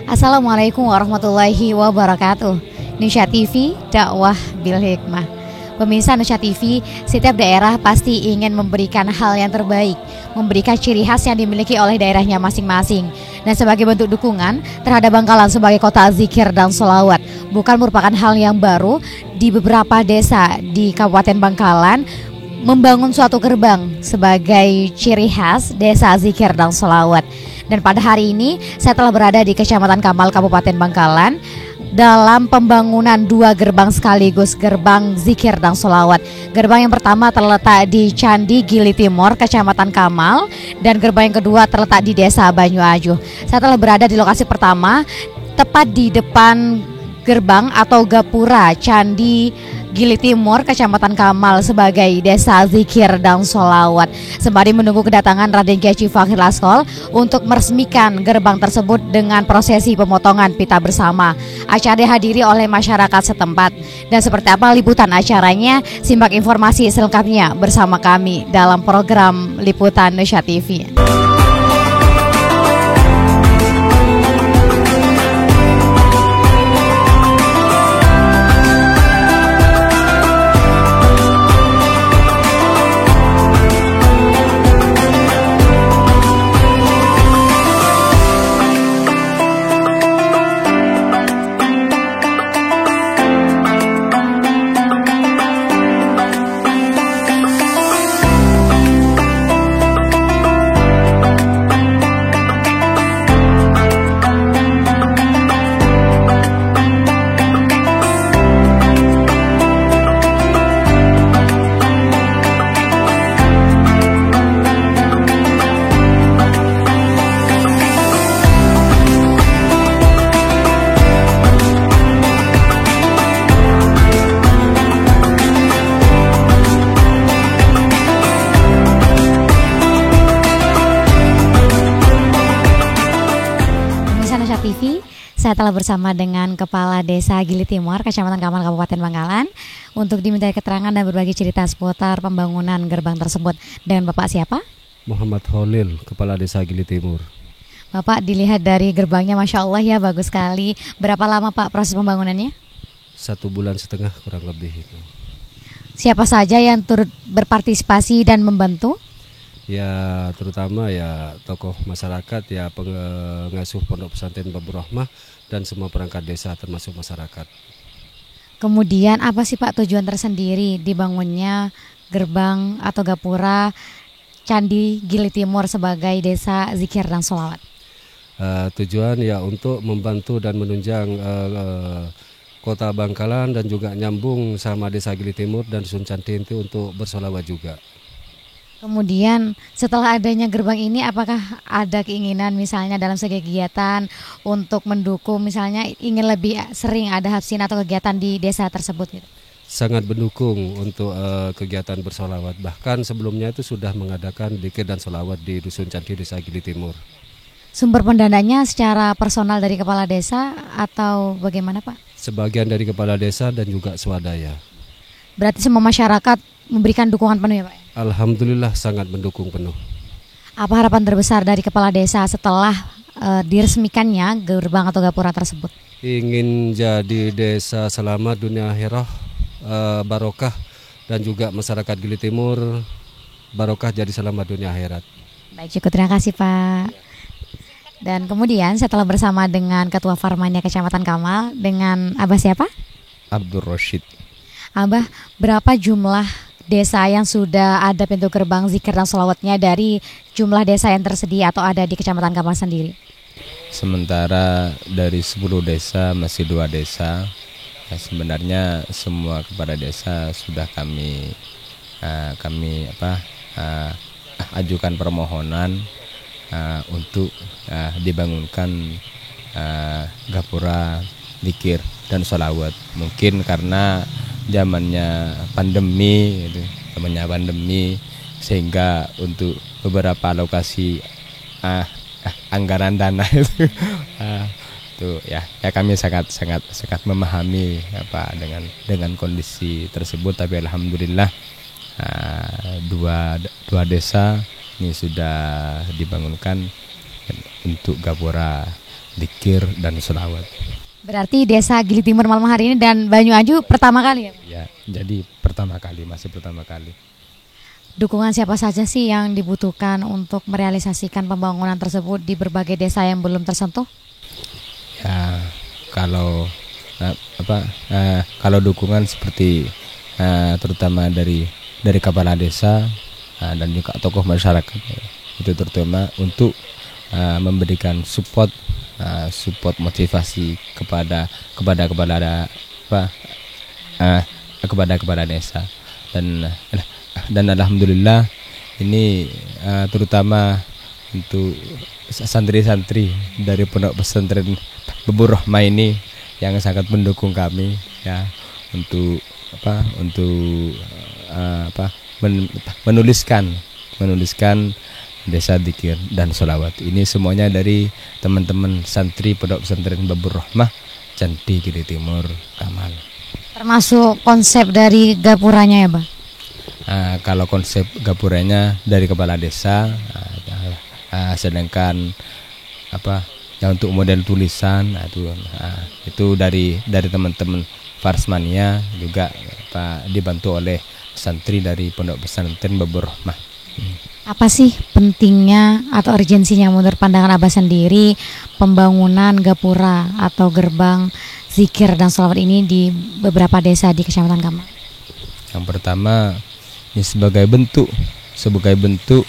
Assalamualaikum warahmatullahi wabarakatuh. Nusya TV, dakwah bil hikmah. Pemirsa Nusya TV, setiap daerah pasti ingin memberikan hal yang terbaik, memberikan ciri khas yang dimiliki oleh daerahnya masing-masing. Dan sebagai bentuk dukungan terhadap Bangkalan sebagai kota zikir dan sholawat, bukan merupakan hal yang baru di beberapa desa di Kabupaten Bangkalan membangun suatu gerbang sebagai ciri khas desa zikir dan sholawat. Dan pada hari ini saya telah berada di Kecamatan Kamal, Kabupaten Bangkalan dalam pembangunan dua gerbang sekaligus, gerbang zikir dan sholawat. Gerbang yang pertama terletak di Candi Gili Timur, Kecamatan Kamal, dan gerbang yang kedua terletak di Desa Banyu Ajuh. Saya telah berada di lokasi pertama, tepat di depan gerbang atau gapura Candi Gili Timur, Kecamatan Kamal sebagai desa zikir dan sholawat. Sembari menunggu kedatangan Raden Kiai Fakhir Laskol untuk meresmikan gerbang tersebut dengan prosesi pemotongan pita bersama. Acara dihadiri oleh masyarakat setempat. Dan seperti apa liputan acaranya? Simak informasi selengkapnya bersama kami dalam program Liputan Nusya TV. TV, saya telah bersama dengan Kepala Desa Gili Timur, Kecamatan Kamal, Kabupaten Bangkalan, untuk diminta keterangan dan berbagi cerita seputar pembangunan gerbang tersebut. Dengan Bapak siapa? Muhammad Khalil, Kepala Desa Gili Timur. Bapak, dilihat dari gerbangnya, Masya Allah ya, bagus sekali. Berapa lama Pak proses pembangunannya? 1,5 bulan kurang lebih itu. Siapa saja yang turut berpartisipasi dan membantu? Ya terutama ya tokoh masyarakat, ya pengasuh Pondok Pesantren Babur Rahmah dan semua perangkat desa termasuk masyarakat. Kemudian apa sih Pak tujuan tersendiri dibangunnya gerbang atau gapura Candi Gili Timur sebagai desa zikir dan sholawat? Tujuan ya untuk membantu dan menunjang kota Bangkalan dan juga nyambung sama desa Gili Timur dan Dusun Cantin itu untuk bersolawat juga. Kemudian setelah adanya gerbang ini, apakah ada keinginan misalnya dalam segi kegiatan untuk mendukung, misalnya ingin lebih sering ada hapsin atau kegiatan di desa tersebut gitu? Sangat mendukung untuk kegiatan bersolawat. Bahkan sebelumnya itu sudah mengadakan zikir dan solawat di Dusun Cantin Desa Gili Timur. Sumber pendananya secara personal dari kepala desa atau bagaimana Pak? Sebagian dari kepala desa dan juga swadaya. Berarti semua masyarakat memberikan dukungan penuh ya Pak? Alhamdulillah sangat mendukung penuh. Apa harapan terbesar dari kepala desa setelah diresmikannya gerbang atau gapura tersebut? Ingin jadi desa selamat dunia akhirat, barokah, dan juga masyarakat Gili Timur barokah jadi selamat dunia akhirat. Baik, cukup, terima kasih Pak. Dan kemudian setelah bersama dengan Ketua Farmania Kecamatan Kamal dengan Abah siapa? Abdul Rashid. Abah, berapa jumlah desa yang sudah ada pintu gerbang zikir dan sholawatnya dari jumlah desa yang tersedia atau ada di Kecamatan Kamal sendiri? Sementara dari 10 desa masih 2 desa. Ya, sebenarnya semua kepala desa sudah kami ajukan permohonan untuk dibangunkan gapura zikir dan sholawat. Mungkin karena zamannya pandemi sehingga untuk beberapa alokasi anggaran dana itu ya kami sangat memahami dengan kondisi tersebut, tapi alhamdulillah dua desa ini sudah dibangunkan untuk gapura zikir dan sholawat. Berarti Desa Gili Timur malam hari ini dan Banyuaju pertama kali ya, Pak? Ya, jadi masih pertama kali. Dukungan siapa saja sih yang dibutuhkan untuk merealisasikan pembangunan tersebut di berbagai desa yang belum tersentuh? Ya, kalau kalau dukungan seperti terutama dari kepala desa dan juga tokoh masyarakat, itu terutama untuk memberikan support motivasi kepada desa dan alhamdulillah ini terutama untuk santri-santri dari Pondok Pesantren Bebur Rahmah ini yang sangat mendukung kami ya untuk menuliskan Desa Dzikir dan Sholawat. Ini semuanya dari teman-teman santri Pondok Pesantren Bebur Rahmah Candi Gili Timur Kamal. Termasuk konsep dari gapuranya ya, Bang? Kalau konsep gapuranya dari kepala desa, sedangkan yang untuk model tulisan itu dari teman-teman Farsmania juga dibantu oleh santri dari Pondok Pesantren Bebur Rahmah. Apa sih pentingnya atau urgensinya menurut pandangan Abah sendiri pembangunan gapura atau gerbang zikir dan sholawat ini di beberapa desa di Kecamatan Kamal? Yang pertama, ini sebagai bentuk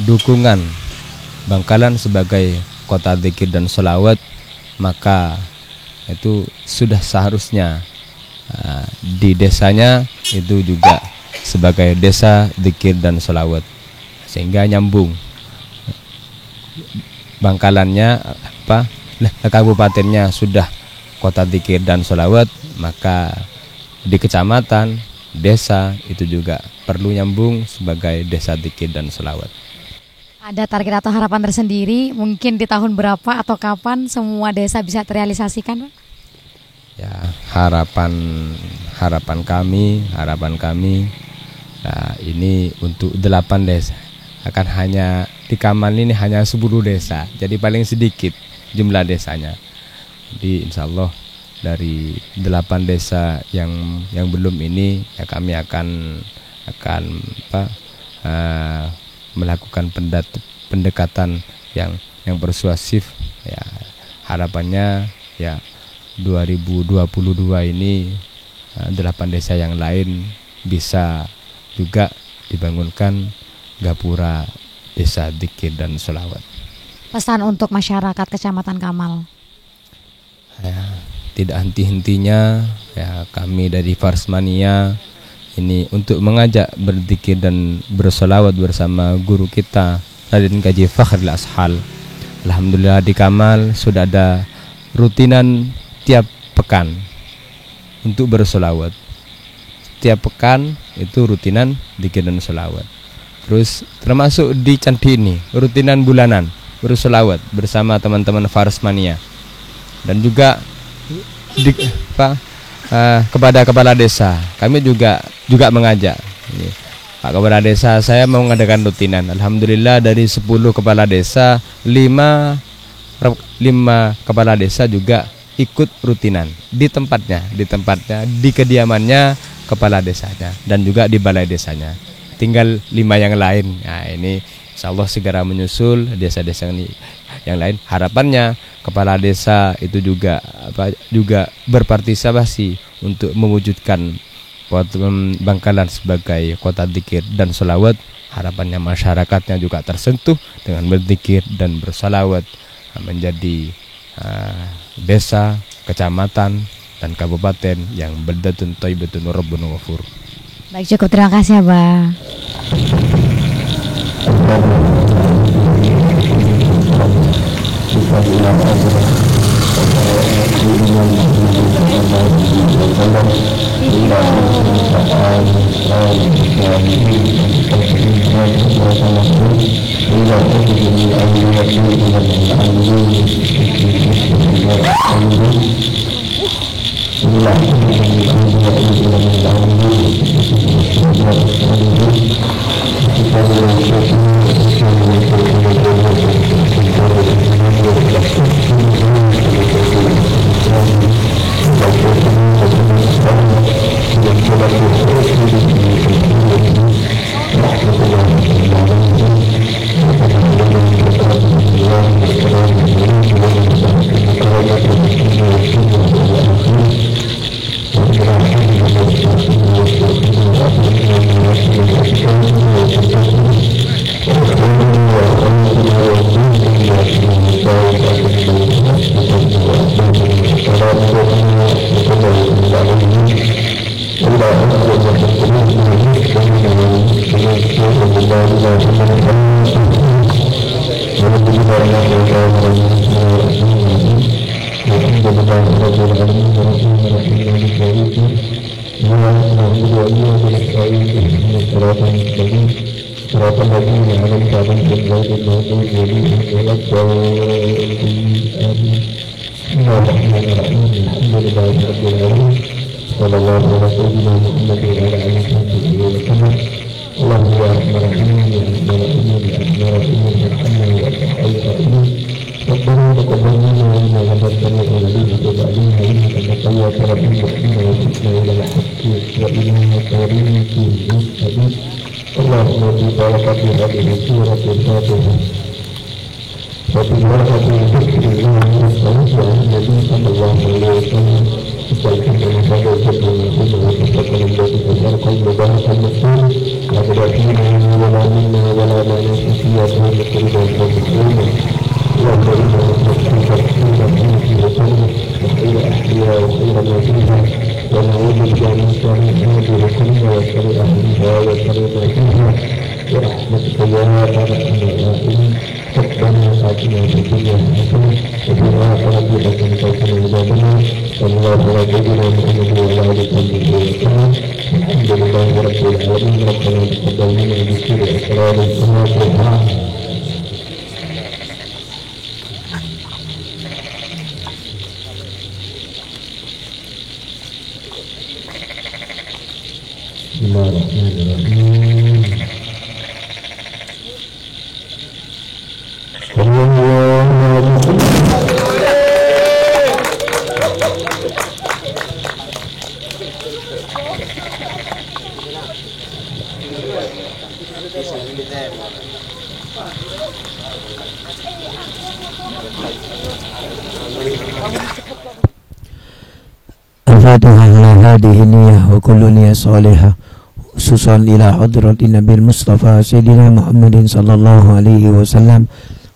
dukungan Bangkalan sebagai kota zikir dan sholawat, maka itu sudah seharusnya di desanya itu juga sebagai desa zikir dan sholawat, sehingga nyambung Bangkalannya kabupatennya sudah kota zikir dan sholawat, maka di kecamatan desa itu juga perlu nyambung sebagai desa zikir dan sholawat. Ada target atau harapan tersendiri mungkin di tahun berapa atau kapan semua desa bisa terrealisasikan, Pak? Ya, harapan kami ini untuk 8 desa. Akan hanya di Kamal ini hanya 10 desa. Jadi paling sedikit jumlah desanya. Jadi insya Allah dari 8 desa yang belum ini ya kami akan melakukan pendekatan yang persuasif ya. Harapannya ya 2022 ini 8 desa yang lain bisa juga dibangunkan gapura desa dzikir dan sholawat. Pesan untuk masyarakat Kecamatan Kamal. Ya, tidak henti-hentinya ya kami dari Farsmania ini untuk mengajak berzikir dan bersolawat bersama guru kita Raden Kaji Fakhril Ashal. Alhamdulillah di Kamal sudah ada rutinan tiap pekan untuk bersolawat. Tiap pekan itu rutinan zikir dan solawat. Terus termasuk di Candi ini rutinan bulanan bersolawat bersama teman-teman Farsmania. Dan juga kepada kepala desa kami juga mengajak ini, Pak Kepala Desa, saya mau mengadakan rutinan. Alhamdulillah dari 10 kepala desa 5 kepala desa juga ikut rutinan di tempatnya di kediamannya kepala desanya dan juga di balai desanya. Tinggal 5 yang lain. Nah, ini insyaallah segera menyusul desa-desa ini yang lain. Harapannya kepala desa itu juga berpartisipasi untuk mewujudkan Bangkalan sebagai kota dzikir dan sholawat. Harapannya masyarakatnya juga tersentuh dengan berzikir dan bersolawat menjadi desa, kecamatan dan kabupaten yang baldatun thayyibatun rabbun ghafur. Baik, cukup, terima kasih, Abah. رب العالمين الرحمن الرحيم مالك يوم الدين إياك نعبد وإياك نستعين اهدنا الصراط المستقيم صراط الذين أنعمت عليهم غير المغضوب عليهم ولا الضالين آمين. بسم الله الرحمن الرحيم الحمد لله رب العالمين صلى الله على سيدنا محمد وعلى آله وصحبه وسلم. اللهم يا رحمن الرحيم يا رحمن الرحيم يا رحمن الرحيم ارحمنا وارحم الراحمين. ربنا تقبل منا انك انت السميع العليم وتب علينا انك انت التواب الرحيم واهدنا وفقنا الى الحق والى طريق مستقيم. اللهم ببركة هذه السورة الفاتحة وببركة ذكر الله والصلاة على النبي صلى الله عليه وسلم والحمد لله رب العالمين وتقبل الذي أجرك المبارك المسلم ولا فينا ولا منا ولا لنا فيها دون كل المسلمين. اللهم إنا نسألك خير الدين وسلم وخير أهلها وخير ما فيها ونعوذ بك من شر هذه كلها وشر أهلها وشر ما فيها برحمتك يا أرحم الراحمين. ربنا آتنا في الدنيا حسنة وفي الآخرة حسنة وقنا عذاب النار. صلى الله على سيدنا محمد وعلى آله وصحبه وسلم. الحمد لله رب العالمين. ربنا تقبل منا بسر أسرار الفاتحة. بسم الله الرحمن الرحيم. الفاتحة على هذه النية وكل نية صالحة خصوصا إلى حضرة النبي المصطفى سيدنا محمد صلى الله عليه وسلم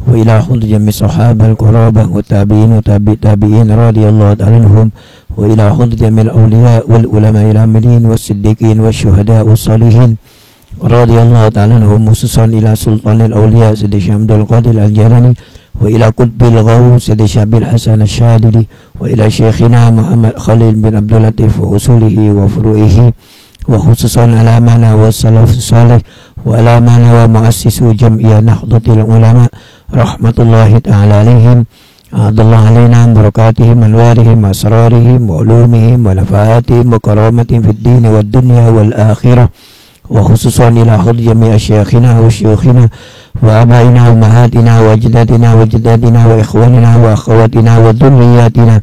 وإلى حضرة جميع الصحابة القرابة والتابعين وتابع التابعين رضي الله تعالى عنهم وإلى حضرة جميع الأولياء والعلماء العاملين والصديقين والشهداء والصالحين رضي الله تعالى عنهم خصوصا إلى سلطان الأولياء سيد الشيخ عبد القادر الجيلاني وإلى قطب الغوث سيد الشيخ عبد الحسن الشاذلي وإلى شيخنا محمد خليل بن عبد اللطيف وأصوله وفروعه وخصوصا على معنى والسلف الصالح وعلى معنى ومؤسس جمعية نهضة العلماء رحمة الله تعالى عليهم. أعد الله علينا من بركاتهم أنوارهم أسرارهم وعلومهم ونفعاتهم وكرامتهم في الدين والدنيا والآخرة وخصوصا إلى حضر جميع شيخنا وشيوخنا وآبائنا وأمهاتنا وأجدادنا وجدادنا وإخواننا وأخواتنا وذرياتنا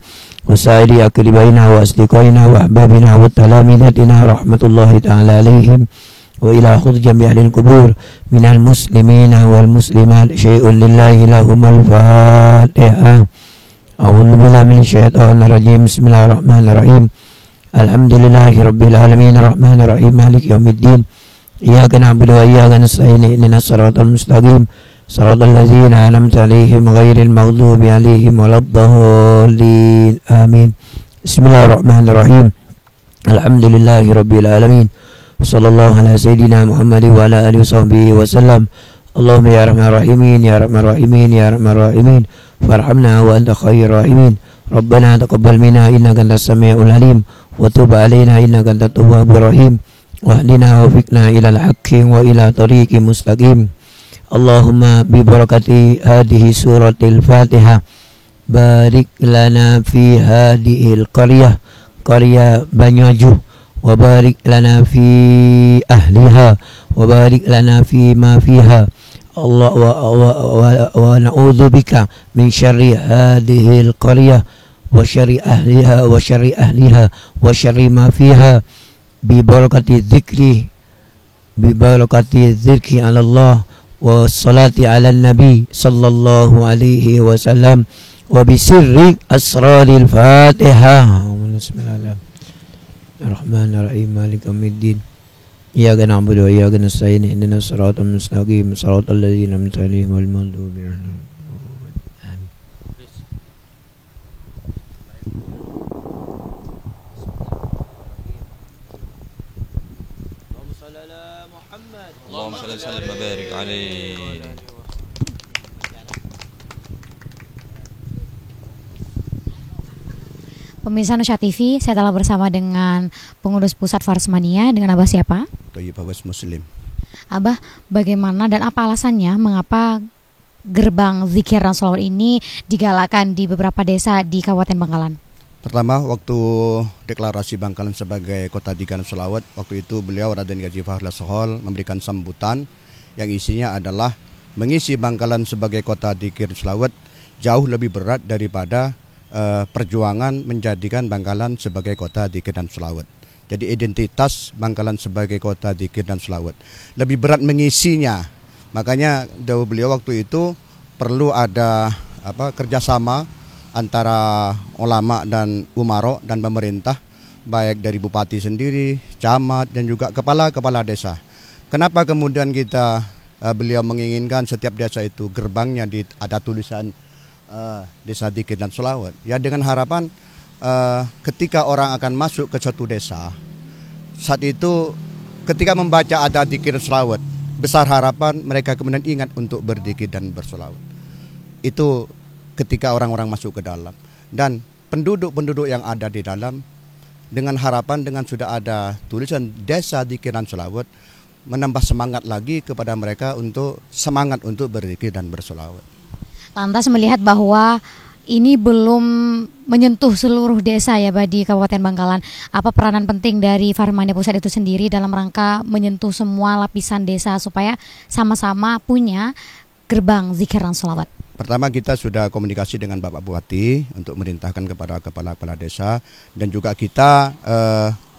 وسائر أقربائنا وأصدقائنا وأحبابنا وتلامذتنا رحمة الله تعالى عليهم وإلى حضر جميع القبور من المسلمين والمسلمات. شيء لله لهم الفاتحة. أعوذ بالله من الشيطان الرجيم. بسم الله الرحمن الرحيم. الحمد لله رب العالمين الرحمن الرحيم مالك يوم الدين إياك نعبد وإياك نستعين اهدنا الصراط المستقيم صراط الذين أنعمت عليهم غير المغضوب عليهم ولا الضالين آمين. بسم الله الرحمن الرحيم. الحمد لله رب العالمين صلى الله على سيدنا محمد وعلى آله وصحبه وسلم. اللهم يا رحمن الراحمين يا رحمن الراحمين يا رحمن الراحمين فارحمنا وأنت خير الراحمين. ربنا تقبل منا إنك أنت السميع العليم وتب علينا إنك أنت التواب الرحيم واهدنا وفقنا إلى الحق وإلى طريق مستقيم. اللهم ببركة هذه سورة الفاتحة بارك لنا في هذه القرية قرية بنياجو وبارك لنا في أهلها وبارك لنا فيما فيها الله ونعوذ بك من شر هذه القرية وشر أهلها وشر ما فيها ببركة الذكر على الله والصلاة على النبي صلى الله عليه وسلم وبسر أسرار الفاتحة. بسم الله الرحمن الرحيم مالك يوم الدين إياك نعبد وإياك نستعين اهدنا الصراط المستقيم صراط الذين أنعمت عليهم غير المغضوب عليهم. اللهم صل وسلم وبارك عليه. Pemirsa Nusya TV, saya telah bersama dengan pengurus pusat Farsmania dengan Abah siapa? Thayyib Abbas Muslim. Abah, bagaimana dan apa alasannya mengapa gerbang zikir dan sholawat ini digalakkan di beberapa desa di Kabupaten Bangkalan? Pertama, waktu deklarasi Bangkalan sebagai kota zikir dan sholawat, waktu itu beliau Raden Gaji Fahri Sohol memberikan sambutan yang isinya adalah mengisi Bangkalan sebagai kota zikir dan sholawat jauh lebih berat daripada perjuangan menjadikan Bangkalan sebagai kota zikir dan sholawat. Jadi identitas Bangkalan sebagai kota zikir dan sholawat lebih berat mengisinya. Makanya dawuh beliau waktu itu perlu ada kerjasama antara ulama dan umaro dan pemerintah, baik dari bupati sendiri, camat dan juga kepala desa. Kenapa kemudian beliau menginginkan setiap desa itu gerbangnya ada tulisan desa zikir dan sholawat? Ya dengan harapan ketika orang akan masuk ke suatu desa, saat itu ketika membaca ada zikir dan sholawat, besar harapan mereka kemudian ingat untuk berzikir dan bersolawat. Itu ketika orang-orang masuk ke dalam, dan penduduk-penduduk yang ada di dalam dengan harapan dengan sudah ada tulisan desa zikir dan sholawat menambah semangat lagi kepada mereka untuk semangat untuk berzikir dan bersolawat. Lantas melihat bahwa ini belum menyentuh seluruh desa ya Pak di Kabupaten Bangkalan. Apa peranan penting dari Farsmania Pusat itu sendiri dalam rangka menyentuh semua lapisan desa supaya sama-sama punya gerbang zikir dan sholawat? Pertama, kita sudah komunikasi dengan Bapak Bupati untuk merintahkan kepada kepala-kepala desa, dan juga kita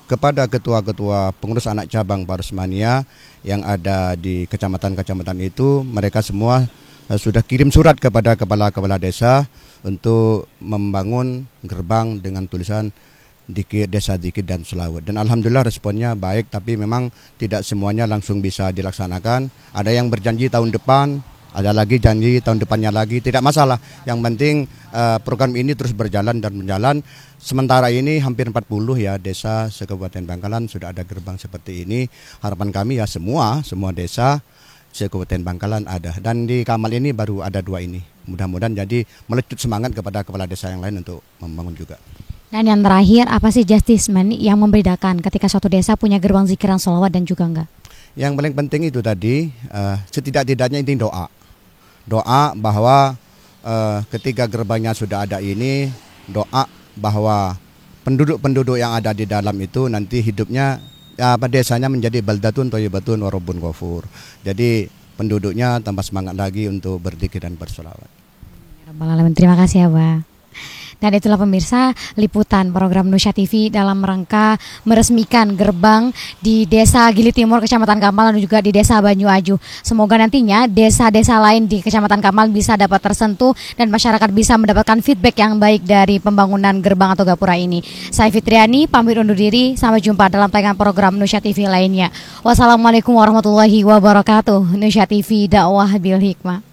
kepada ketua-ketua pengurus anak cabang Farsmania yang ada di kecamatan-kecamatan itu, mereka semua sudah kirim surat kepada kepala-kepala desa untuk membangun gerbang dengan tulisan desa zikir dan sholawat. Dan alhamdulillah responnya baik, tapi memang tidak semuanya langsung bisa dilaksanakan. Ada yang berjanji tahun depan, ada lagi janji tahun depannya lagi, tidak masalah. Yang penting program ini terus berjalan dan berjalan. Sementara ini hampir 40 ya desa se-Kabupaten Bangkalan sudah ada gerbang seperti ini. Harapan kami ya semua desa se-Kabupaten Bangkalan ada, dan di Kamal ini baru ada 2 ini. Mudah-mudahan jadi melecut semangat kepada kepala desa yang lain untuk membangun juga. Dan yang terakhir, apa sih justismen yang membedakan ketika suatu desa punya gerbang zikir dan sholawat dan juga enggak? Yang paling penting itu tadi setidak-tidaknya ini doa bahwa ketika gerbangnya sudah ada ini, doa bahwa penduduk-penduduk yang ada di dalam itu nanti hidupnya desanya menjadi baldatun thayyibatun wa rabbun ghafur. Jadi penduduknya tambah semangat lagi untuk berzikir dan bersolawat. Terima kasih ya Pak. Dan itulah pemirsa liputan program Nusya TV dalam rangka meresmikan gerbang di Desa Gili Timur, Kecamatan Kamal, dan juga di Desa Banyu Aju. Semoga nantinya desa-desa lain di Kecamatan Kamal bisa dapat tersentuh dan masyarakat bisa mendapatkan feedback yang baik dari pembangunan gerbang atau gapura ini. Saya Fitriani, pamit undur diri. Sampai jumpa dalam tayangan program Nusya TV lainnya. Wassalamualaikum warahmatullahi wabarakatuh. Nusya TV, dakwah bil hikmah.